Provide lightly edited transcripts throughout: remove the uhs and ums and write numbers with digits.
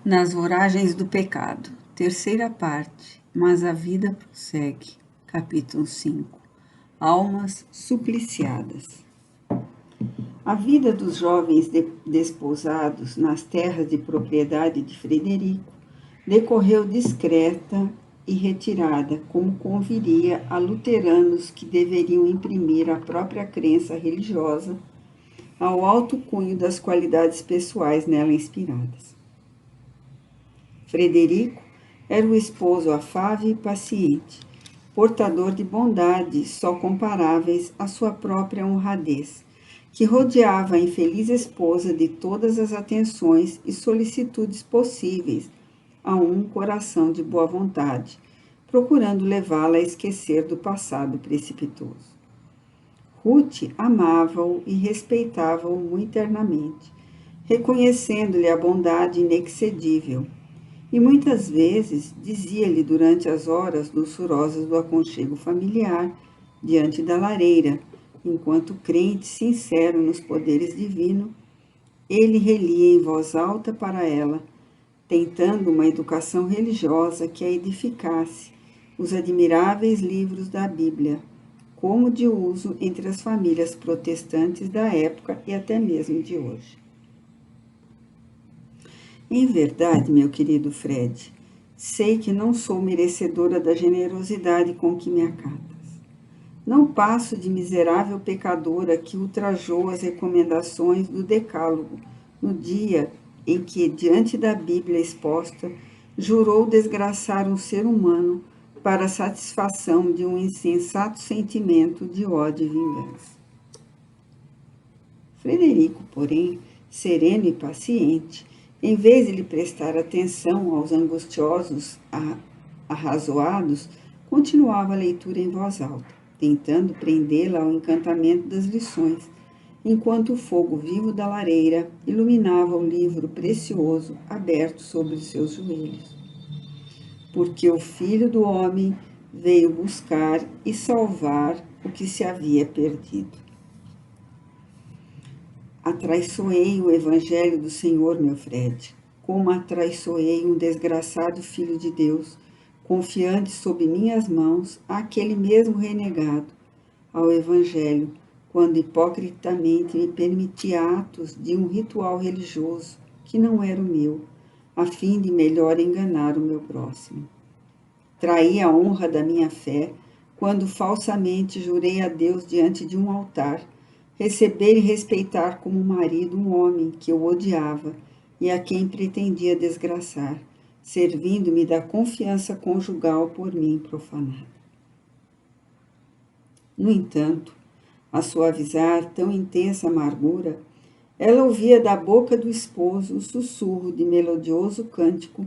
Nas voragens do pecado, terceira parte, mas a vida prossegue, capítulo 5. Almas supliciadas. A vida dos jovens desposados nas terras de propriedade de Frederico decorreu discreta e retirada, como conviria a luteranos que deveriam imprimir a própria crença religiosa ao alto cunho das qualidades pessoais nela inspiradas. Frederico era o esposo afável e paciente, portador de bondades só comparáveis à sua própria honradez, que rodeava a infeliz esposa de todas as atenções e solicitudes possíveis a um coração de boa vontade, procurando levá-la a esquecer do passado precipitoso. Ruth amava-o e respeitava-o muito eternamente, reconhecendo-lhe a bondade inexcedível, e muitas vezes dizia-lhe durante as horas luxurosas do aconchego familiar, diante da lareira, enquanto crente sincero nos poderes divinos, ele relia em voz alta para ela, tentando uma educação religiosa que a edificasse, os admiráveis livros da Bíblia, como de uso entre as famílias protestantes da época e até mesmo de hoje. Em verdade, meu querido Fred, sei que não sou merecedora da generosidade com que me acatas. Não passo de miserável pecadora que ultrajou as recomendações do Decálogo no dia em que, diante da Bíblia exposta, jurou desgraçar um ser humano para a satisfação de um insensato sentimento de ódio e vingança. Frederico, porém, sereno e paciente, em vez de lhe prestar atenção aos angustiosos arrazoados, continuava a leitura em voz alta, tentando prendê-la ao encantamento das lições, enquanto o fogo vivo da lareira iluminava o livro precioso aberto sobre os seus joelhos. Porque o Filho do Homem veio buscar e salvar o que se havia perdido. Atraiçoei o Evangelho do Senhor, meu Fred, como atraiçoei um desgraçado Filho de Deus, confiante sob minhas mãos àquele mesmo renegado, ao Evangelho, quando hipocritamente me permiti atos de um ritual religioso que não era o meu, a fim de melhor enganar o meu próximo. Traí a honra da minha fé, quando falsamente jurei a Deus diante de um altar, receber e respeitar como marido um homem que eu odiava e a quem pretendia desgraçar, servindo-me da confiança conjugal por mim profanada. No entanto, a suavizar tão intensa amargura, ela ouvia da boca do esposo o sussurro de melodioso cântico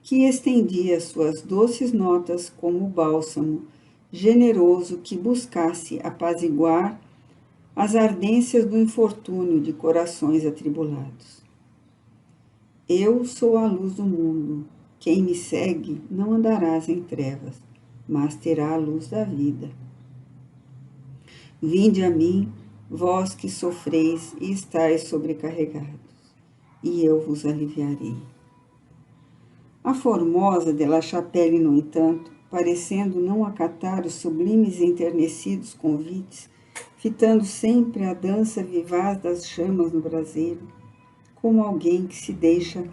que estendia suas doces notas como o bálsamo generoso que buscasse apaziguar as ardências do infortúnio de corações atribulados. Eu sou a luz do mundo. Quem me segue não andarás em trevas, mas terá a luz da vida. Vinde a mim, vós que sofreis e estáis sobrecarregados, e eu vos aliviarei. A formosa de La Chapelle, no entanto, parecendo não acatar os sublimes e enternecidos convites, fitando sempre a dança vivaz das chamas no braseiro, como alguém que se deixa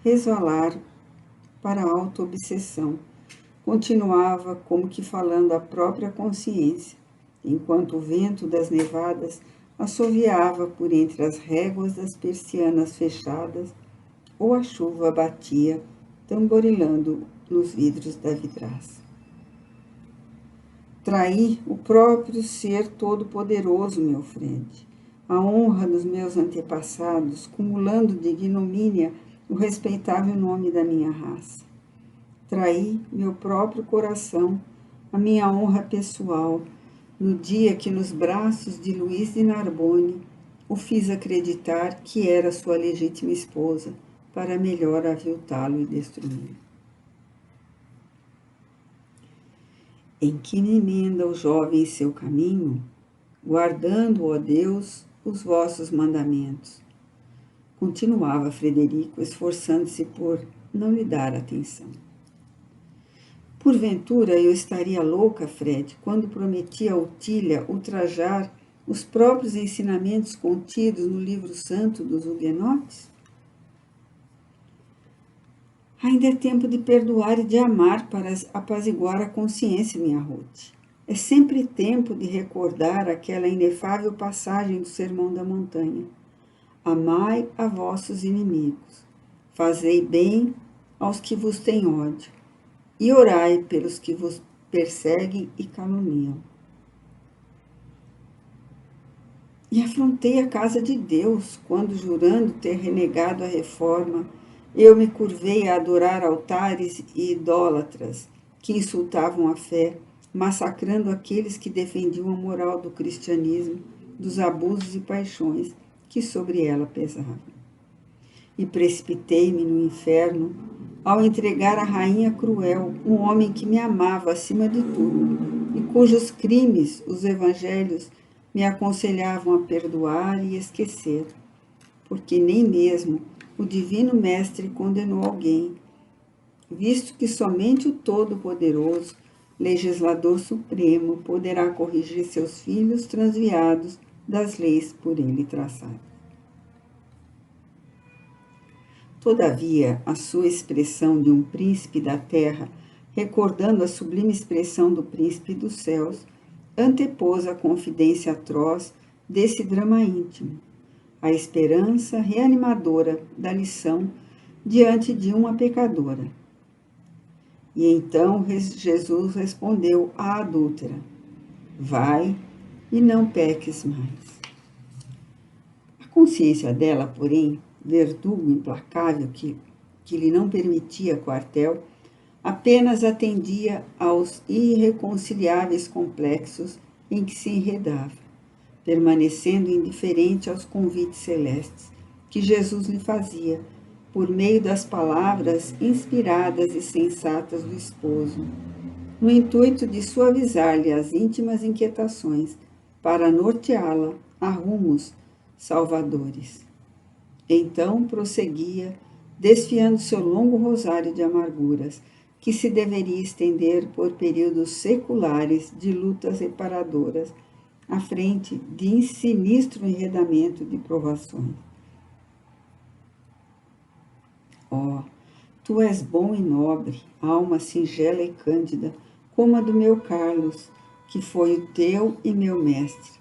resvalar para a auto-obsessão, continuava como que falando à própria consciência, enquanto o vento das nevadas assoviava por entre as réguas das persianas fechadas ou a chuva batia, tamborilando nos vidros da vidraça. Traí o próprio ser todo-poderoso, meu Fred, a honra dos meus antepassados, cumulando de ignomínia o respeitável nome da minha raça. Traí meu próprio coração, a minha honra pessoal, no dia que nos braços de Luís de Narbonne o fiz acreditar que era sua legítima esposa, para melhor aviltá-lo e destruí-lo. Em que emenda o jovem seu caminho, guardando, ó Deus, os vossos mandamentos. Continuava Frederico, esforçando-se por não lhe dar atenção. Porventura eu estaria louca, Fred, quando prometi a Otília ultrajar os próprios ensinamentos contidos no livro santo dos huguenotes? Ainda é tempo de perdoar e de amar para apaziguar a consciência, minha Ruth. É sempre tempo de recordar aquela inefável passagem do Sermão da Montanha. Amai a vossos inimigos, fazei bem aos que vos têm ódio, e orai pelos que vos perseguem e caluniam. E afrontei a casa de Deus, quando, jurando ter renegado a reforma, eu me curvei a adorar altares e idólatras que insultavam a fé, massacrando aqueles que defendiam a moral do cristianismo, dos abusos e paixões que sobre ela pesavam. E precipitei-me no inferno ao entregar à rainha cruel um homem que me amava acima de tudo e cujos crimes os evangelhos me aconselhavam a perdoar e esquecer, porque nem mesmo o Divino Mestre condenou alguém, visto que somente o Todo-Poderoso, Legislador Supremo, poderá corrigir seus filhos transviados das leis por ele traçadas. Todavia, a sua expressão de um príncipe da terra, recordando a sublime expressão do príncipe dos céus, antepôs a confidência atroz desse drama íntimo, a esperança reanimadora da lição diante de uma pecadora. E então Jesus respondeu à adúltera: vai e não peques mais. A consciência dela, porém, verdugo implacável que lhe não permitia quartel, apenas atendia aos irreconciliáveis complexos em que se enredava, permanecendo indiferente aos convites celestes que Jesus lhe fazia, por meio das palavras inspiradas e sensatas do esposo, no intuito de suavizar-lhe as íntimas inquietações, para norteá-la a rumos salvadores. Então prosseguia, desfiando seu longo rosário de amarguras, que se deveria estender por períodos seculares de lutas reparadoras, à frente de sinistro enredamento de provações. Ó, tu és bom e nobre, alma singela e cândida, como a do meu Carlos, que foi o teu e meu mestre.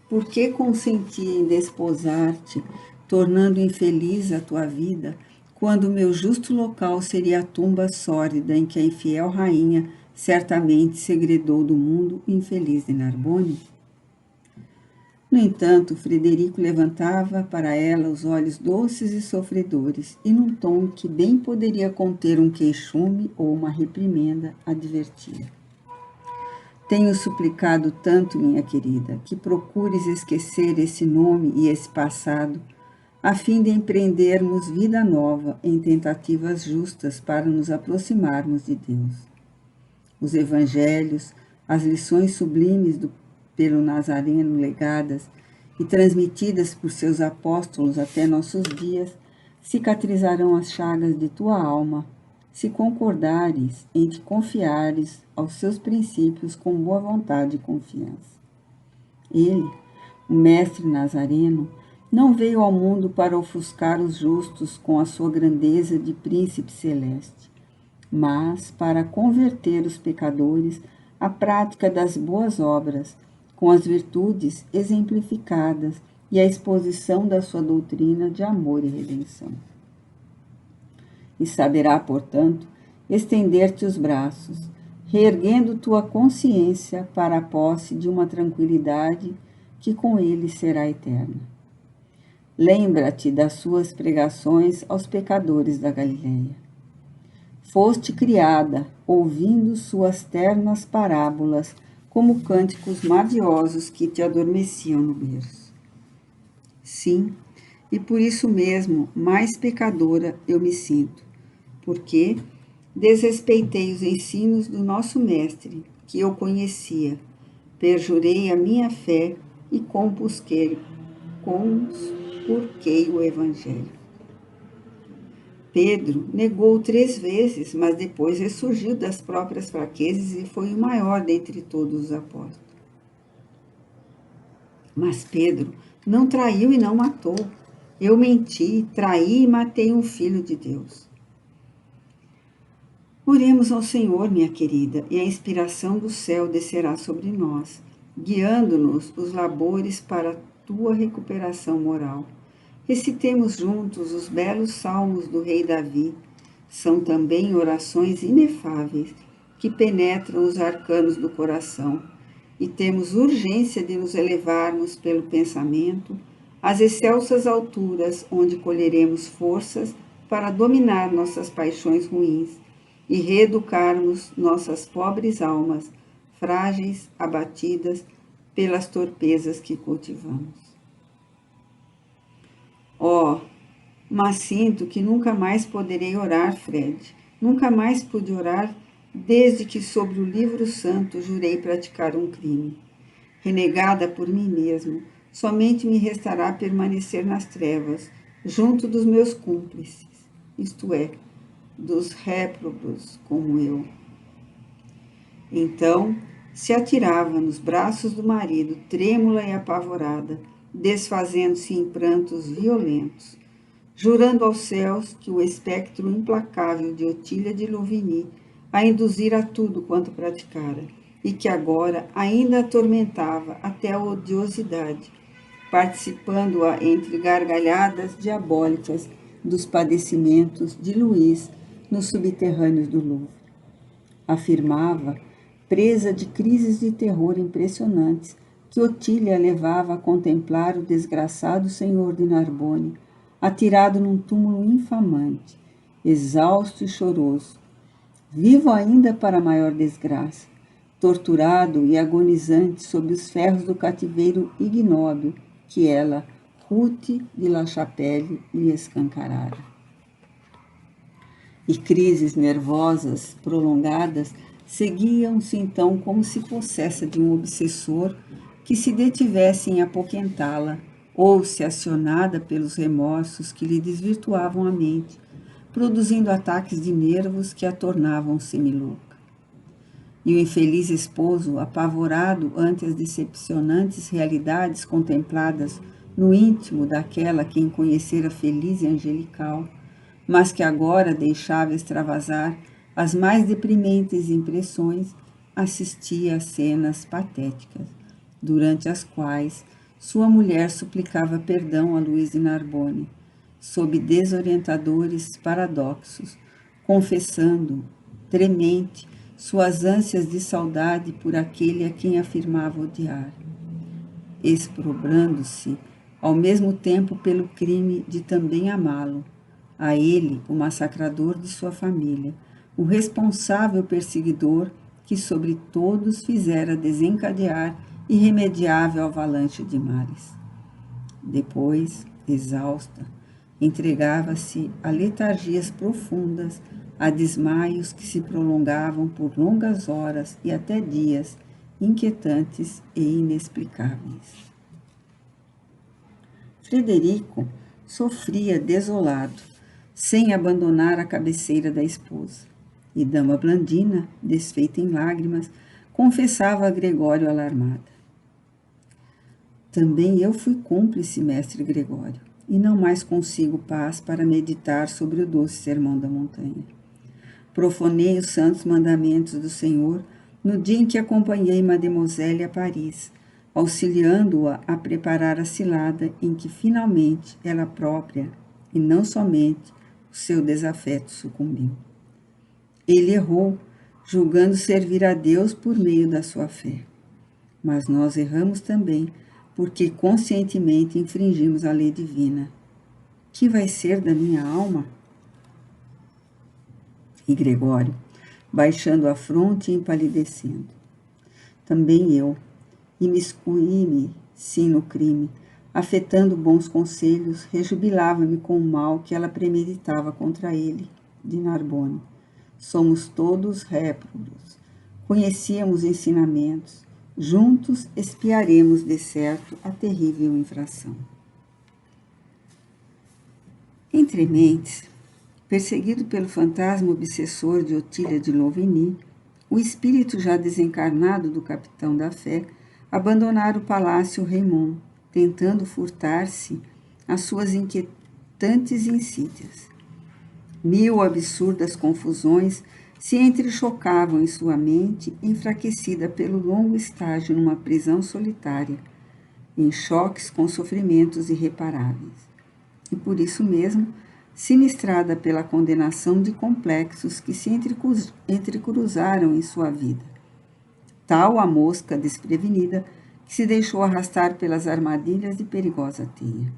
Por que consenti em desposar-te, tornando infeliz a tua vida, quando o meu justo local seria a tumba sórdida em que a infiel rainha certamente segredou do mundo infeliz de Narbonne? No entanto, Frederico levantava para ela os olhos doces e sofredores, e num tom que bem poderia conter um queixume ou uma reprimenda, advertia: tenho suplicado tanto, minha querida, que procures esquecer esse nome e esse passado, a fim de empreendermos vida nova em tentativas justas para nos aproximarmos de Deus. Os evangelhos, as lições sublimes pelo Nazareno legadas e transmitidas por seus apóstolos até nossos dias, cicatrizarão as chagas de tua alma, se concordares em te confiares aos seus princípios com boa vontade e confiança. Ele, o mestre Nazareno, não veio ao mundo para ofuscar os justos com a sua grandeza de príncipe celeste, mas para converter os pecadores à prática das boas obras, com as virtudes exemplificadas e a exposição da sua doutrina de amor e redenção. E saberá, portanto, estender-te os braços, reerguendo tua consciência para a posse de uma tranquilidade que com ele será eterna. Lembra-te das suas pregações aos pecadores da Galileia. Foste criada, ouvindo suas ternas parábolas, como cânticos madiosos que te adormeciam no berço. Sim, e por isso mesmo mais pecadora eu me sinto, porque desrespeitei os ensinos do nosso mestre, que eu conhecia, perjurei a minha fé e conspurquei o evangelho. Pedro negou 3 vezes, mas depois ressurgiu das próprias fraquezas e foi o maior dentre todos os apóstolos. Mas Pedro não traiu e não matou. Eu menti, traí e matei um filho de Deus. Oremos ao Senhor, minha querida, e a inspiração do céu descerá sobre nós, guiando-nos os labores para a tua recuperação moral. Recitemos juntos os belos salmos do rei Davi. São também orações inefáveis que penetram os arcanos do coração, e temos urgência de nos elevarmos pelo pensamento às excelsas alturas onde colheremos forças para dominar nossas paixões ruins e reeducarmos nossas pobres almas, frágeis, abatidas pelas torpezas que cultivamos. Mas sinto que nunca mais poderei orar, Fred. Nunca mais pude orar desde que sobre o livro santo jurei praticar um crime. Renegada por mim mesmo, somente me restará permanecer nas trevas, junto dos meus cúmplices, isto é, dos réprobos como eu. Então, se atirava nos braços do marido, trêmula e apavorada, desfazendo-se em prantos violentos, jurando aos céus que o espectro implacável de Otília de Louvigny a induzira a tudo quanto praticara, e que agora ainda atormentava até a odiosidade, participando-a entre gargalhadas diabólicas dos padecimentos de Luís nos subterrâneos do Louvre. Afirmava, presa de crises de terror impressionantes, que Otília levava a contemplar o desgraçado senhor de Narbonne, atirado num túmulo infamante, exausto e choroso, vivo ainda para maior desgraça, torturado e agonizante sob os ferros do cativeiro ignóbil que ela, Ruth de La Chapelle, lhe escancarara. E crises nervosas, prolongadas, seguiam-se então como se possessa de um obsessor que se detivesse em apoquentá-la, ou se acionada pelos remorsos que lhe desvirtuavam a mente, produzindo ataques de nervos que a tornavam semilouca. E o infeliz esposo, apavorado ante as decepcionantes realidades contempladas no íntimo daquela quem conhecera feliz e angelical, mas que agora deixava extravasar as mais deprimentes impressões, assistia a cenas patéticas, durante as quais sua mulher suplicava perdão a Luís de Narbonne, sob desorientadores paradoxos, confessando, tremente, suas ânsias de saudade por aquele a quem afirmava odiar, exprobrando-se ao mesmo tempo pelo crime de também amá-lo, a ele, o massacrador de sua família, o responsável perseguidor que sobre todos fizera desencadear irremediável avalanche de males. Depois, exausta, entregava-se a letargias profundas, a desmaios que se prolongavam por longas horas e até dias, inquietantes e inexplicáveis. Frederico sofria desolado, sem abandonar a cabeceira da esposa, e Dama Blandina, desfeita em lágrimas, confessava a Gregório alarmada. Também eu fui cúmplice, mestre Gregório, e não mais consigo paz para meditar sobre o doce sermão da montanha. Profanei os santos mandamentos do Senhor no dia em que acompanhei Mademoiselle a Paris, auxiliando-a a preparar a cilada em que finalmente ela própria, e não somente, o seu desafeto sucumbiu. Ele errou, julgando servir a Deus por meio da sua fé. Mas nós erramos também, porque conscientemente infringimos a lei divina. Que vai ser da minha alma? E Gregório, baixando a fronte e empalidecendo. Também eu, imiscuí-me, sim, no crime, afetando bons conselhos, rejubilava-me com o mal que ela premeditava contra ele, de Narbonne. Somos todos réprobos, conhecíamos ensinamentos, juntos expiaremos de certo a terrível infração. Entre mentes, Perseguido pelo fantasma obsessor de Otília de Louvigny, o espírito já desencarnado do capitão da fé abandonara o palácio Raymond, tentando furtar-se às suas inquietantes insídias. 1000 absurdas confusões se entrechocavam em sua mente, enfraquecida pelo longo estágio numa prisão solitária, em choques com sofrimentos irreparáveis. E por isso mesmo, sinistrada pela condenação de complexos que se entrecruzaram em sua vida. Tal a mosca desprevenida que se deixou arrastar pelas armadilhas de perigosa teia.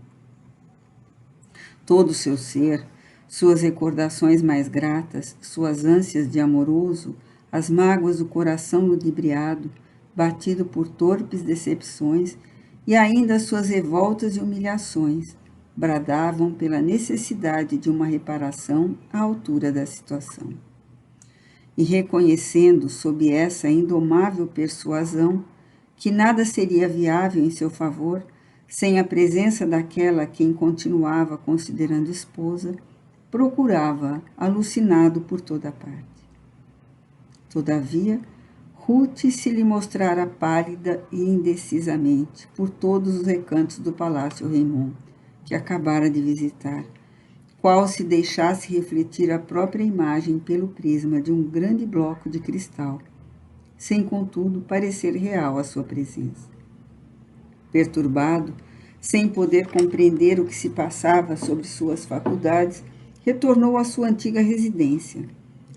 Todo o seu ser, suas recordações mais gratas, suas ânsias de amoroso, as mágoas do coração ludibriado, batido por torpes decepções, e ainda as suas revoltas e humilhações, bradavam pela necessidade de uma reparação à altura da situação. E reconhecendo, sob essa indomável persuasão, que nada seria viável em seu favor, sem a presença daquela quem continuava considerando esposa, procurava, alucinado por toda parte. Todavia, Ruth se lhe mostrara pálida e indecisamente por todos os recantos do palácio Raymond, que acabara de visitar, qual se deixasse refletir a própria imagem pelo prisma de um grande bloco de cristal, sem, contudo, parecer real a sua presença. Perturbado, sem poder compreender o que se passava sobre suas faculdades, retornou à sua antiga residência,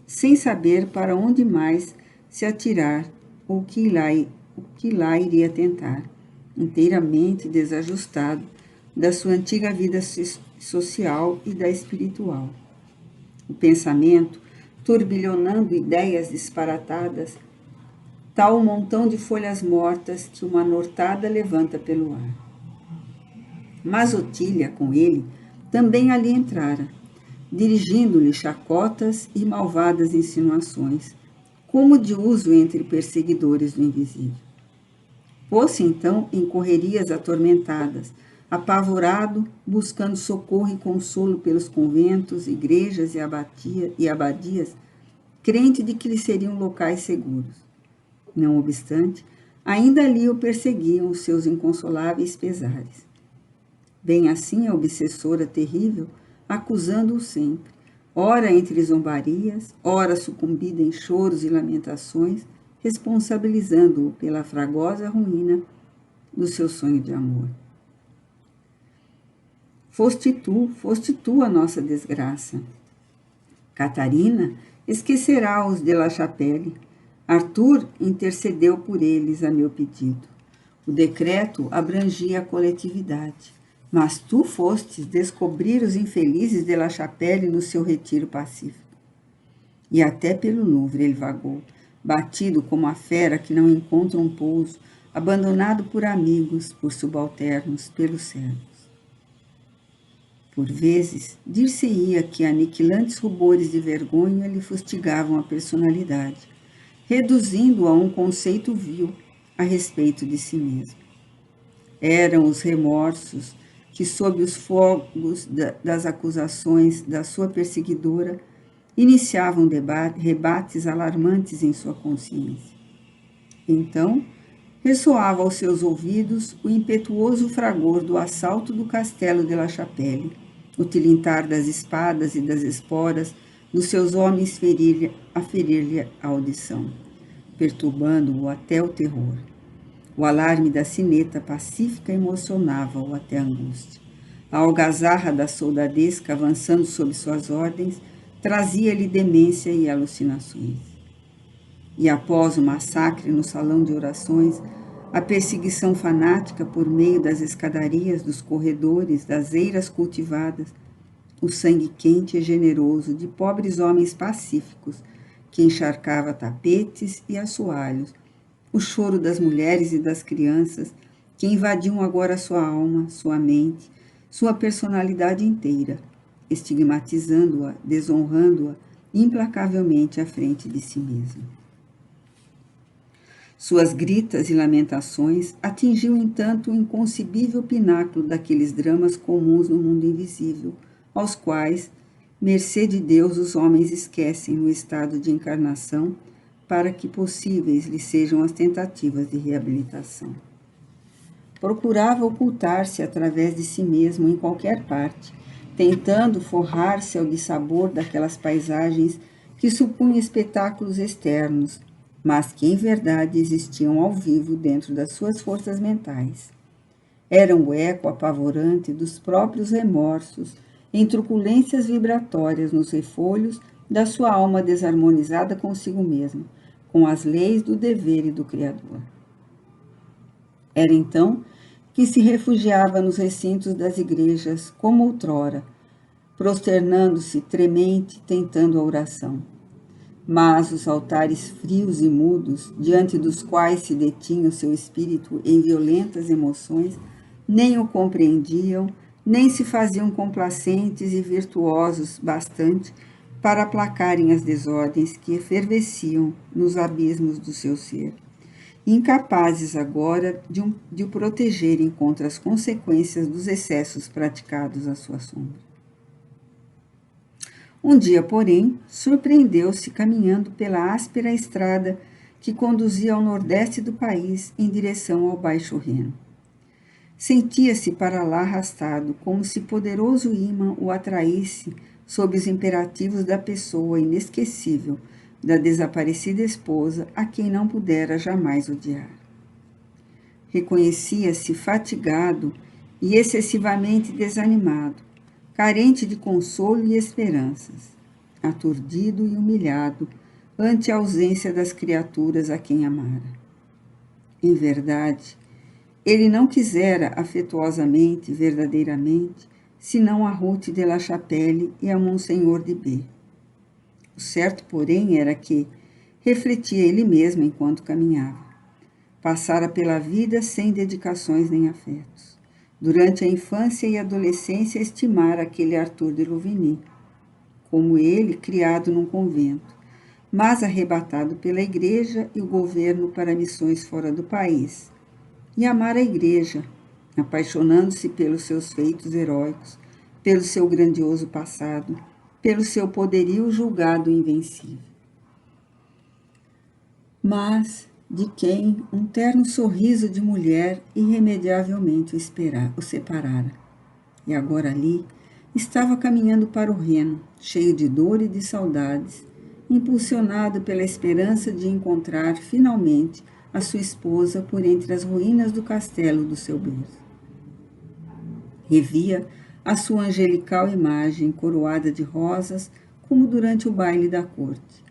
sem saber para onde mais se atirar ou que lá iria tentar, inteiramente desajustado da sua antiga vida social e da espiritual. O pensamento, turbilhonando ideias disparatadas, tal um montão de folhas mortas que uma nortada levanta pelo ar. Mas Otília, com ele, também ali entrara, dirigindo-lhe chacotas e malvadas insinuações, como de uso entre perseguidores do invisível. Pôs-se então em correrias atormentadas, apavorado, buscando socorro e consolo pelos conventos, igrejas e abadias, crente de que lhe seriam locais seguros. Não obstante, ainda ali o perseguiam os seus inconsoláveis pesares. Bem assim a obsessora terrível, acusando-o sempre, ora entre zombarias, ora sucumbida em choros e lamentações, responsabilizando-o pela fragosa ruína do seu sonho de amor. Foste tu a nossa desgraça. Catarina esquecerá os de La Chapelle. Arthur intercedeu por eles a meu pedido. O decreto abrangia a coletividade, mas tu fostes descobrir os infelizes de La Chapelle no seu retiro pacífico. E até pelo Louvre ele vagou, batido como a fera que não encontra um pouso, abandonado por amigos, por subalternos, pelos servos. Por vezes, dir-se-ia que aniquilantes rubores de vergonha lhe fustigavam a personalidade, reduzindo-o a um conceito vil a respeito de si mesmo. Eram os remorsos que, sob os fogos das acusações da sua perseguidora, iniciavam rebates alarmantes em sua consciência. Então, ressoava aos seus ouvidos o impetuoso fragor do assalto do castelo de La Chapelle, o tilintar das espadas e das esporas dos seus homens a ferir-lhe a audição, perturbando-o até o terror. O alarme da sineta pacífica emocionava-o até a angústia. A algazarra da soldadesca avançando sob suas ordens trazia-lhe demência e alucinações. E após o massacre no salão de orações, a perseguição fanática por meio das escadarias, dos corredores, das eiras cultivadas, o sangue quente e generoso de pobres homens pacíficos que encharcava tapetes e assoalhos, o choro das mulheres e das crianças que invadiam agora sua alma, sua mente, sua personalidade inteira, estigmatizando-a, desonrando-a implacavelmente à frente de si mesmo. Suas gritas e lamentações atingiam, entanto, o inconcebível pináculo daqueles dramas comuns no mundo invisível, aos quais mercê de Deus os homens esquecem no estado de encarnação, para que possíveis lhes sejam as tentativas de reabilitação. Procurava ocultar-se através de si mesmo em qualquer parte, tentando forrar-se ao dissabor daquelas paisagens que supunham espetáculos externos, mas que em verdade existiam ao vivo dentro das suas forças mentais. Eram o eco apavorante dos próprios remorsos, em truculências vibratórias nos refolhos da sua alma desarmonizada consigo mesma, com as leis do dever e do Criador. Era então que se refugiava nos recintos das igrejas, como outrora, prosternando-se tremente, tentando a oração. Mas os altares frios e mudos, diante dos quais se detinha o seu espírito em violentas emoções, nem o compreendiam, nem se faziam complacentes e virtuosos bastante para aplacarem as desordens que efervesciam nos abismos do seu ser, incapazes agora de o protegerem contra as consequências dos excessos praticados à sua sombra. Um dia, porém, surpreendeu-se caminhando pela áspera estrada que conduzia ao nordeste do país em direção ao Baixo Reno. Sentia-se para lá arrastado, como se poderoso ímã o atraísse sob os imperativos da pessoa inesquecível, da desaparecida esposa a quem não pudera jamais odiar. Reconhecia-se fatigado e excessivamente desanimado, carente de consolo e esperanças, aturdido e humilhado ante a ausência das criaturas a quem amara. Em verdade, ele não quisera afetuosamente, verdadeiramente, senão a Ruth de la Chapelle e a Monsenhor de B. O certo, porém, era que, refletia ele mesmo enquanto caminhava, passara pela vida sem dedicações nem afetos. Durante a infância e adolescência estimara aquele Arthur de Louvigny, como ele, criado num convento, mas arrebatado pela igreja e o governo para missões fora do país, e amar a igreja, apaixonando-se pelos seus feitos heróicos, pelo seu grandioso passado, pelo seu poderio julgado invencível. Mas de quem um terno sorriso de mulher irremediavelmente o separara. E agora ali estava caminhando para o Reno, cheio de dor e de saudades, impulsionado pela esperança de encontrar finalmente a sua esposa por entre as ruínas do castelo do seu berço. Revia a sua angelical imagem coroada de rosas, como durante o baile da corte.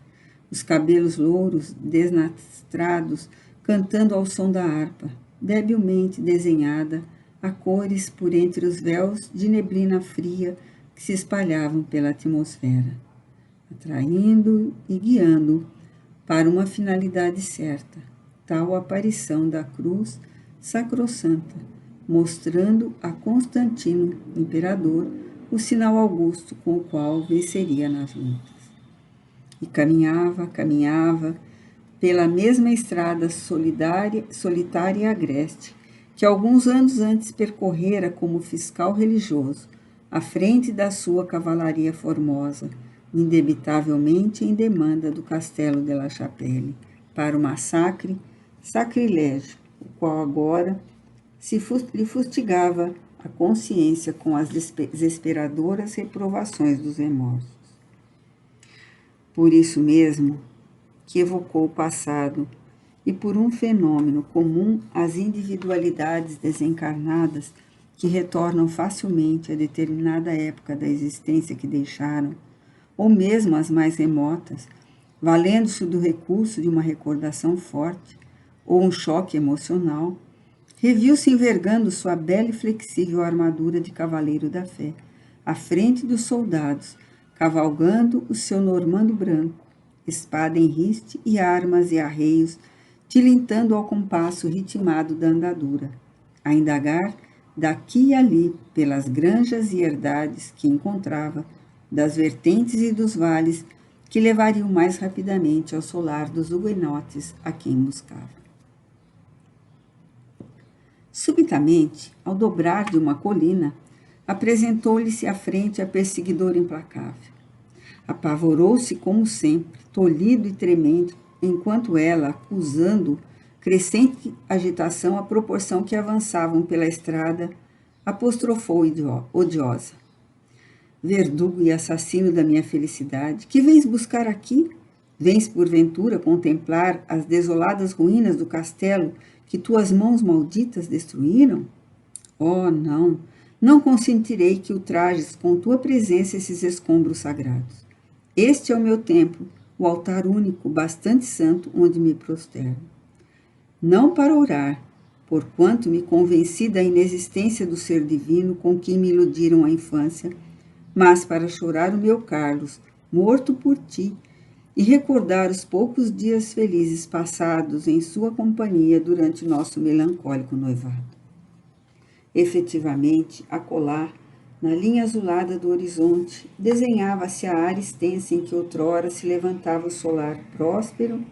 Os cabelos louros, desnastrados, cantando ao som da harpa, debilmente desenhada, a cores por entre os véus de neblina fria que se espalhavam pela atmosfera, atraindo e guiando para uma finalidade certa, tal aparição da cruz sacrossanta, mostrando a Constantino, imperador, o sinal augusto com o qual venceria nas lutas. E caminhava pela mesma estrada solitária e agreste, que alguns anos antes percorrera como fiscal religioso, à frente da sua cavalaria formosa, indebitavelmente em demanda do castelo de la Chapelle, para o sacrilégio, o qual agora lhe fustigava a consciência com as desesperadoras reprovações dos remorsos. Por isso mesmo que evocou o passado, e por um fenômeno comum às individualidades desencarnadas que retornam facilmente a determinada época da existência que deixaram, ou mesmo as mais remotas, valendo-se do recurso de uma recordação forte ou um choque emocional, reviu-se envergando sua bela e flexível armadura de cavaleiro da fé, à frente dos soldados, cavalgando o seu normando branco, espada em riste e armas e arreios, tilintando ao compasso ritmado da andadura, a indagar daqui e ali pelas granjas e herdades que encontrava, das vertentes e dos vales que levariam mais rapidamente ao solar dos huguenotes a quem buscava. Subitamente, ao dobrar de uma colina, apresentou-lhe-se à frente a perseguidora implacável. Apavorou-se como sempre, tolhido e tremendo, enquanto ela, acusando crescente agitação à proporção que avançavam pela estrada, apostrofou odiosa. Verdugo e assassino da minha felicidade, que vens buscar aqui? Vens, porventura, contemplar as desoladas ruínas do castelo que tuas mãos malditas destruíram? Oh, não! Não consentirei que ultrajes com tua presença esses escombros sagrados. Este é o meu templo, o altar único, bastante santo, onde me prosterno. Não para orar, porquanto me convenci da inexistência do ser divino com quem me iludiram a infância, mas para chorar o meu Carlos, morto por ti, e recordar os poucos dias felizes passados em sua companhia durante nosso melancólico noivado. Efetivamente, acolá, na linha azulada do horizonte, desenhava-se a área extensa em que outrora se levantava o solar próspero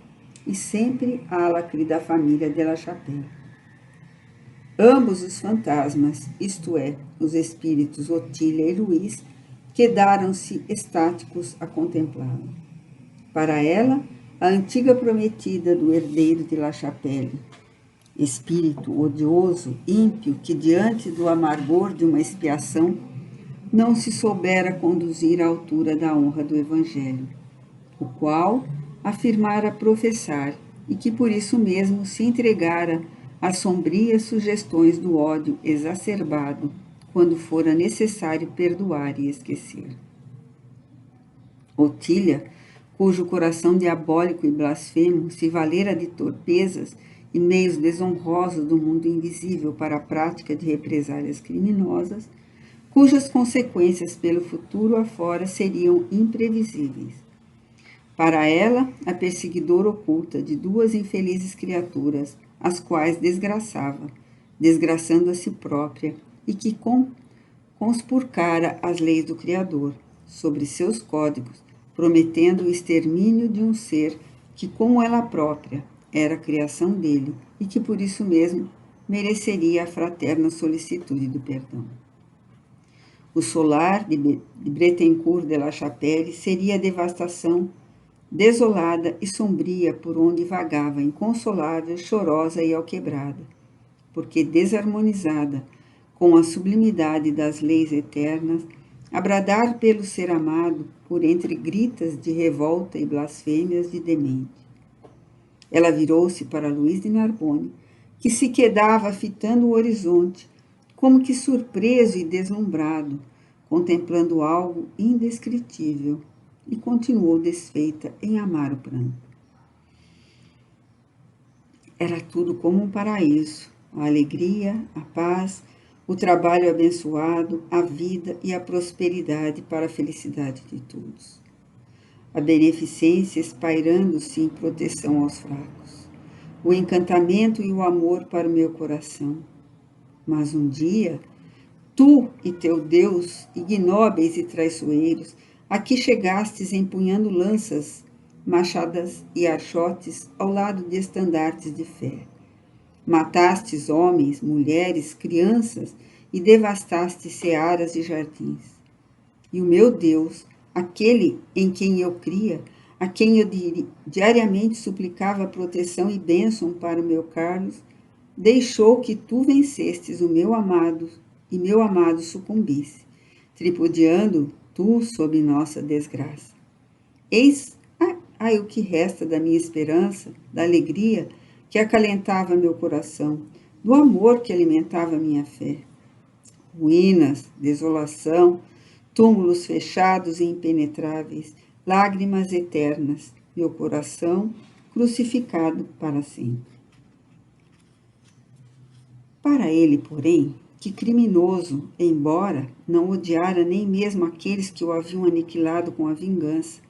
e sempre álacre da família de La Chapelle. Ambos os fantasmas, isto é, os espíritos Otília e Luís, quedaram-se estáticos a contemplá-la. Para ela, a antiga prometida do herdeiro de La Chapelle, espírito odioso, ímpio, que diante do amargor de uma expiação não se soubera conduzir à altura da honra do Evangelho, o qual afirmara professar e que por isso mesmo se entregara às sombrias sugestões do ódio exacerbado quando fora necessário perdoar e esquecer. Otília, cujo coração diabólico e blasfemo se valera de torpezas e meios desonrosos do mundo invisível para a prática de represálias criminosas, cujas consequências pelo futuro afora seriam imprevisíveis. Para ela, a perseguidora oculta de duas infelizes criaturas, as quais desgraçava, desgraçando a si própria, e que conspurcara as leis do Criador, sobre seus códigos, prometendo o extermínio de um ser que, como ela própria, era a criação dele e que por isso mesmo mereceria a fraterna solicitude do perdão. O solar de Bretencourt de La Chapelle seria a devastação desolada e sombria por onde vagava, inconsolável, chorosa e alquebrada, porque desarmonizada com a sublimidade das leis eternas, a bradar pelo ser amado por entre gritas de revolta e blasfêmias de demente. Ela virou-se para Luís de Narbonne, que se quedava fitando o horizonte, como que surpreso e deslumbrado, contemplando algo indescritível, e continuou desfeita em amaro pranto. Era tudo como um paraíso, a alegria, a paz, o trabalho abençoado, a vida e a prosperidade para a felicidade de todos. A beneficência espairando-se em proteção aos fracos, o encantamento e o amor para o meu coração. Mas um dia, tu e teu Deus, ignóbeis e traiçoeiros, aqui chegastes empunhando lanças, machadas e archotes ao lado de estandartes de fé. Matastes homens, mulheres, crianças e devastastes searas e jardins. E o meu Deus, aquele em quem eu cria, a quem eu diariamente suplicava proteção e bênção para o meu Carlos, deixou que tu vencestes o meu amado e meu amado sucumbisse, tripudiando tu sob nossa desgraça. Eis o que resta da minha esperança, da alegria que acalentava meu coração, do amor que alimentava minha fé. Ruínas, desolação, túmulos fechados e impenetráveis, lágrimas eternas, meu coração crucificado para sempre. Para ele, porém, que criminoso, embora não odiara nem mesmo aqueles que o haviam aniquilado com a vingança,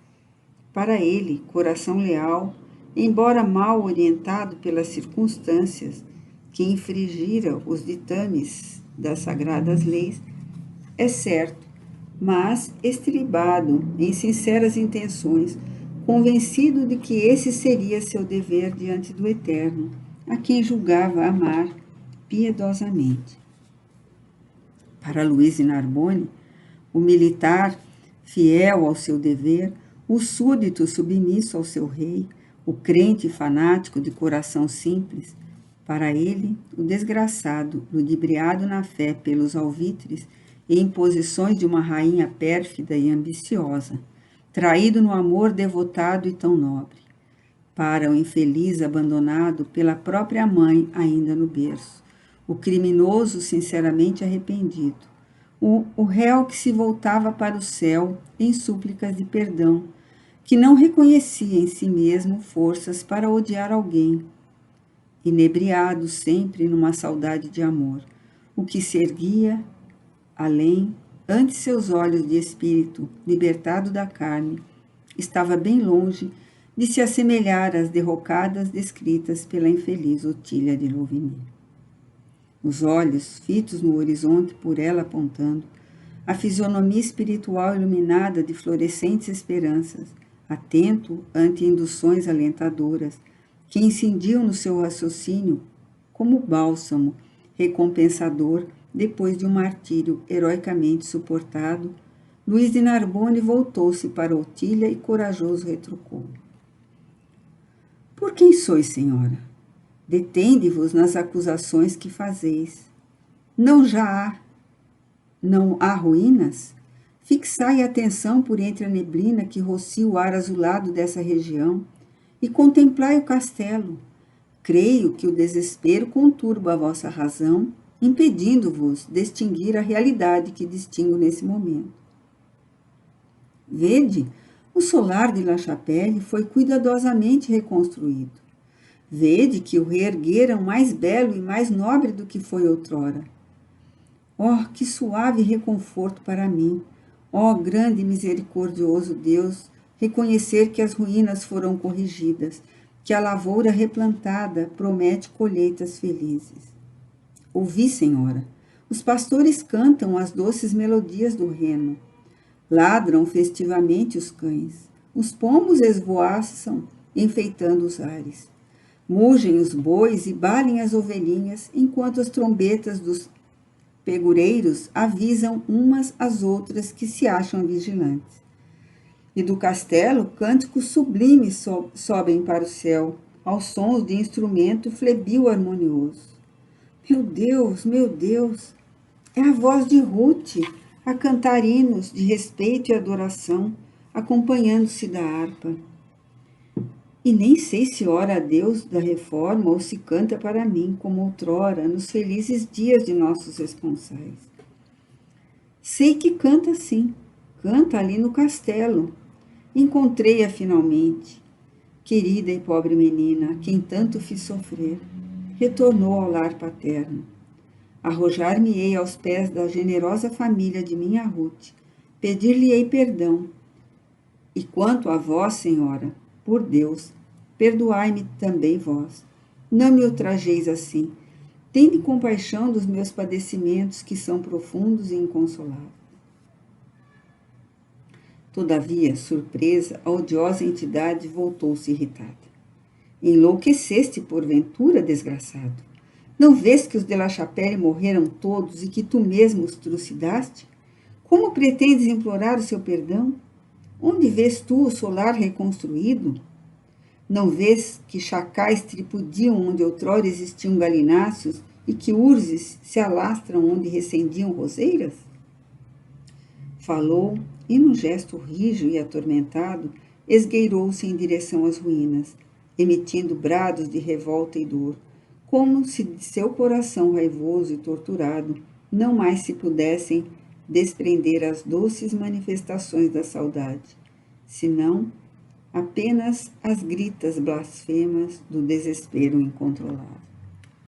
para ele, coração leal, embora mal orientado pelas circunstâncias que infringira os ditames das sagradas leis, é certo, mas estribado em sinceras intenções, convencido de que esse seria seu dever diante do Eterno, a quem julgava amar piedosamente. Para Luís de Narbonne, o militar fiel ao seu dever, o súdito submisso ao seu rei, o crente fanático de coração simples. Para ele, o desgraçado, ludibriado na fé pelos alvitres e imposições de uma rainha pérfida e ambiciosa, traído no amor devotado e tão nobre. Para o infeliz abandonado pela própria mãe ainda no berço, o criminoso sinceramente arrependido, o réu que se voltava para o céu em súplicas de perdão, que não reconhecia em si mesmo forças para odiar alguém, inebriado sempre numa saudade de amor, o que se erguia além, ante seus olhos de espírito, libertado da carne, estava bem longe de se assemelhar às derrocadas descritas pela infeliz Otília de Louvigny. Os olhos, fitos no horizonte por ela apontando, a fisionomia espiritual iluminada de florescentes esperanças, atento ante induções alentadoras, que incendiam no seu raciocínio como bálsamo recompensador depois de um martírio heroicamente suportado, Luís de Narbonne voltou-se para Otília e corajoso retrucou: Por quem sois, senhora? Detende-vos nas acusações que fazeis. Não há ruínas? Fixai a atenção por entre a neblina que rocia o ar azulado dessa região e contemplai o castelo. Creio que o desespero conturba a vossa razão, impedindo-vos distinguir a realidade que distingo nesse momento. Vede, o solar de La Chapelle foi cuidadosamente reconstruído. Vede que o reergueram mais belo e mais nobre do que foi outrora. Oh, que suave reconforto para mim! Oh, grande e misericordioso Deus, reconhecer que as ruínas foram corrigidas, que a lavoura replantada promete colheitas felizes. Ouvi, senhora, os pastores cantam as doces melodias do reno. Ladram festivamente os cães. Os pombos esvoaçam, enfeitando os ares. Mugem os bois e balem as ovelhinhas, enquanto as trombetas dos pegureiros avisam umas às outras que se acham vigilantes. E do castelo, cânticos sublimes sobem para o céu, aos sons de instrumento flebil harmonioso. Meu Deus, é a voz de Ruth, a cantar hinos de respeito e adoração, acompanhando-se da harpa. E nem sei se ora a Deus da reforma ou se canta para mim, como outrora, nos felizes dias de nossos responsais. Sei que canta sim, canta ali no castelo. Encontrei-a finalmente, querida e pobre menina, a quem tanto fiz sofrer. Retornou ao lar paterno. Arrojar-me-ei aos pés da generosa família de minha Ruth, pedir-lhe-ei perdão. E quanto a vós, senhora, por Deus, perdoai-me também vós. Não me ultrajeis assim. Tende compaixão dos meus padecimentos, que são profundos e inconsoláveis. Todavia, surpresa, a odiosa entidade voltou-se irritada. Enlouqueceste, porventura, desgraçado? Não vês que os de La Chapelle morreram todos e que tu mesmo os trucidaste? Como pretendes implorar o seu perdão? Onde vês tu o solar reconstruído? Não vês que chacais tripudiam onde outrora existiam galináceos e que urzes se alastram onde recendiam roseiras? Falou e, num gesto rijo e atormentado, esgueirou-se em direção às ruínas, emitindo brados de revolta e dor, como se de seu coração raivoso e torturado não mais se pudessem desprender as doces manifestações da saudade, senão apenas as gritas blasfemas do desespero incontrolável.